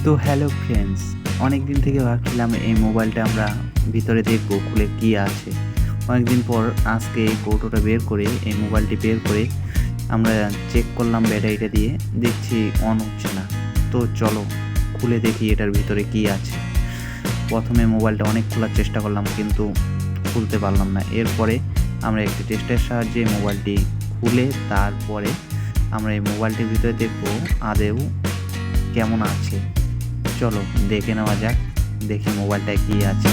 তো hello friends, অনেক দিন থেকে ভাবছিলাম এই মোবাইলটা আমরা ভিতরে দেখব খুলে কি আছে। অনেক দিন পর আজকে এই কৌটোটা বের করে এই মোবাইলটি বের করে আমরা চেক করলাম ব্যাটারিটা দিয়ে, দেখছি অন হচ্ছে না। তো চলো খুলে দেখি এটার ভিতরে কি আছে। প্রথমে মোবাইলটা অনেক খোলার চেষ্টা করলাম কিন্তু খুলতে পারলাম না। এরপরে আমরা একটি টেস্টের সাহায্যে মোবাইলটি খুলে তারপরে আমরা এই মোবাইলটির ভিতরে দেখব আদৌ কেমন আছে। চলো দেখে নেওয়া যাক, দেখি মোবাইলটায় কি আছে।